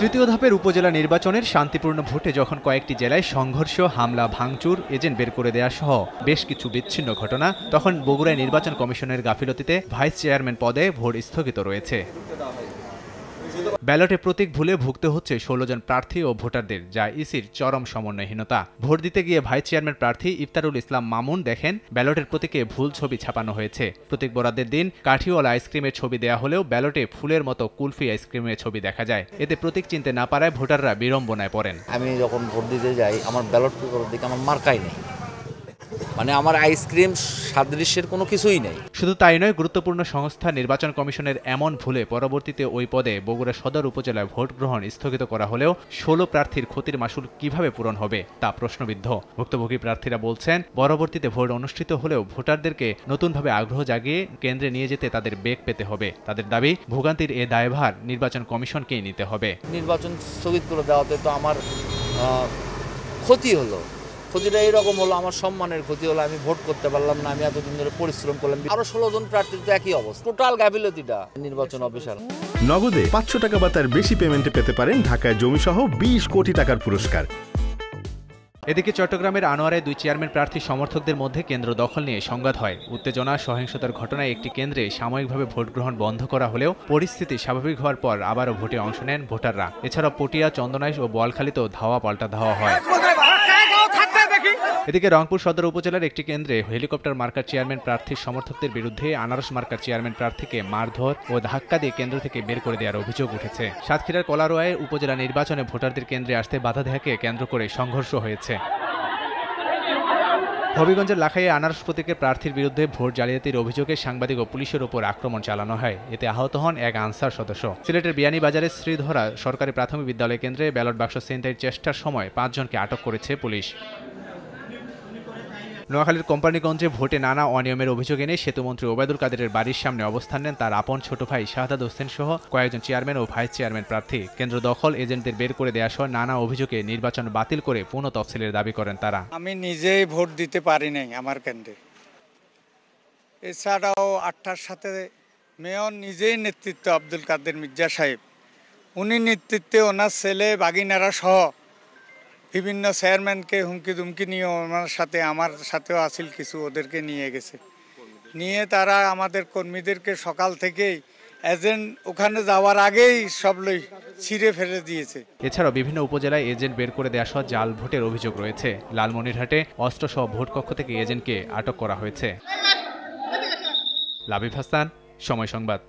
তৃতীয় ধাপের উপজেলা নির্বাচনের শান্তিপূর্ণ ভোটে যখন কয়েকটি জেলায় সংঘর্ষ, হামলা, ভাঙচুর, এজেন্ট বের করে দেওয়া সহ বেশ কিছু বিচ্ছিন্ন ঘটনা, তখন বগুড়ায় নির্বাচন কমিশনের গাফিলতিতে ভাইস চেয়ারম্যান পদে ভোট স্থগিত রয়েছে। ব্যালটে প্রতীক ভুলে ভুগতে হচ্ছে 16 জন প্রার্থী ও ভোটারদের, যা ইসির চরম সমন্বয়হীনতা। ভোট দিতে গিয়ে ভাইস চেয়ারম্যান প্রার্থী ইফতারুল ইসলাম মামুন দেখেন ব্যালটের প্রতীকে ভুল ছবি ছাপানো হয়েছে। প্রতীক বরাদ্দের দিন কাঠিওয়ালা আইসক্রিমের ছবি দেয়া হলেও ব্যালটে ফুলের মতো কুলফি আইসক্রিমের ছবি দেখা যায়। এতে প্রতীক চিনতে না পারায় ভোটাররা বিড়ম্বনায় পড়েন। আমি যখন ভোট দিতে যাই আমার ব্যালট পেপারের দিকে আমার মার্কাই নেই, মানে আমার আইসক্রিম সাদৃশ্যের কোনো কিছুই নেই। শুধু তাই নয়, গুরুত্বপূর্ণ সংস্থা নির্বাচন কমিশনের এমন ভুলে পরবর্তীতে ওই পদে বগুড়া সদর উপজেলায় ভোট গ্রহণ স্থগিত করা হলেও 16 প্রার্থীর ক্ষতির মাসুল কিভাবে পূরণ হবে তা প্রশ্নবিদ্ধ। ভুক্তভোগী প্রার্থীরা বলছেন, পরবর্তীতে ভোট অনুষ্ঠিত হলেও ভোটারদেরকে নতুনভাবে আগ্রহ জাগিয়ে কেন্দ্রে নিয়ে যেতে তাদের বেগ পেতে হবে। তাদের দাবি, ভোগান্তির এ দায়ভার নির্বাচন কমিশনকেই নিতে হবে। নির্বাচন স্থগিত করে দেওয়াতে তো আমার ক্ষতি হলো। ক্ষতিটা এইরকম হলো, আমার সম্মানের ক্ষতি হলো, আমি ভোট করতে পারলাম না। আমি এতদিন ধরে পরিশ্রম করলাম, আরো 16 জন প্রার্থীর তো একই অবস্থা। টোটাল গাফিলতিটা নির্বাচন অফিসার। নগদে 500 টাকা বা তার বেশি পেমেন্টে পেতে পারেন ঢাকায় জমিসহ 20 কোটি টাকার পুরস্কার। এদিকে চট্টগ্রামের আনোয়ারায় 2 চেয়ারম্যান প্রার্থী সমর্থকদের মধ্যে কেন্দ্র দখল নিয়ে সংঘাত হয়। উত্তেজনা, সহিংসতার ঘটনায় একটি কেন্দ্রে সাময়িকভাবে ভোট গ্রহণ বন্ধ করা হলেও পরিস্থিতি স্বাভাবিক হওয়ার পর আবারও ভোটে অংশ নেন ভোটাররা। এছাড়াও পটিয়া, চন্দনাইশ ও বোয়ালখালীতেও ধাওয়া পাল্টা ধাওয়া হয়। এদিকে রংপুর সদর উপজেলার একটি কেন্দ্রে হেলিকপ্টার মার্কার চেয়ারম্যান প্রার্থীর সমর্থকদের বিরুদ্ধে আনারস মার্কার চেয়ারম্যান প্রার্থীকে মারধর ও ধাক্কা দিয়ে কেন্দ্র থেকে বের করে দেওয়ার অভিযোগ উঠেছে। সাতক্ষীরার কলারোয়ায় উপজেলা নির্বাচনে ভোটারদের কেন্দ্রে আসতে বাধা দেয়াকে কেন্দ্র করে সংঘর্ষ হয়েছে। হবিগঞ্জের লাখাইয়ে আনারস প্রতীকের প্রার্থীর বিরুদ্ধে ভোট জালিয়াতির অভিযোগে সাংবাদিক ও পুলিশের ওপর আক্রমণ চালানো হয়। এতে আহত হন এক আনসার সদস্য। সিলেটের বিয়ানীবাজারের শ্রীধরা সরকারি প্রাথমিক বিদ্যালয় কেন্দ্রে ব্যালট বাক্স ছিনতাইয়ের চেষ্টার সময় 5 জনকে আটক করেছে পুলিশ। নোয়াখালীর কোম্পানিগঞ্জে ভোটে নানা অনিয়মের অভিযোগ এনে সেতুমন্ত্রী ওবায়দুল কাদেরের বাড়ির সামনে অবস্থান নেন তার আপন ছোট ভাই শাহাদাত হোসেন সহ কয়েকজন চেয়ারম্যান ও ভাইস চেয়ারম্যান প্রার্থী। কেন্দ্র দখল, এজেন্টদের বের করে দেওয়া সহ নানা অভিযোগে নির্বাচন বাতিল করে পুনঃ তফসিলের দাবি করেন তারা। আমি নিজেই ভোট দিতে পারি নাই আমার কেন্দ্রে। এছাড়াও 8টার সাথে মেয়র নিজেই নেতৃত্ব আব্দুল কাদের মির্জা সাহেব, উনি নেতৃত্বে ওনার ছেলে বাগিনারা সহ বিভিন্ন চেয়ারম্যানকে হুমকি দুমকি নিয়ে ওনার সাথে আমার সাথেও আসিল কিছু, ওদেরকে নিয়ে গেছে। নিয়ে তারা আমাদের কর্মীদেরকে সকাল থেকেই এজেন্ট ওখানে যাওয়ার আগেই সব ছিঁড়ে ফেলে দিয়েছে। এছাড়াও বিভিন্ন উপজেলায় এজেন্ট বের করে দেওয়া সহ জাল ভোটের অভিযোগ রয়েছে। লালমনিরহাটে অস্ত্রসহ ভোট কক্ষ থেকে এজেন্টকে আটক করা হয়েছে। লাবিব হাসান, সময় সংবাদ।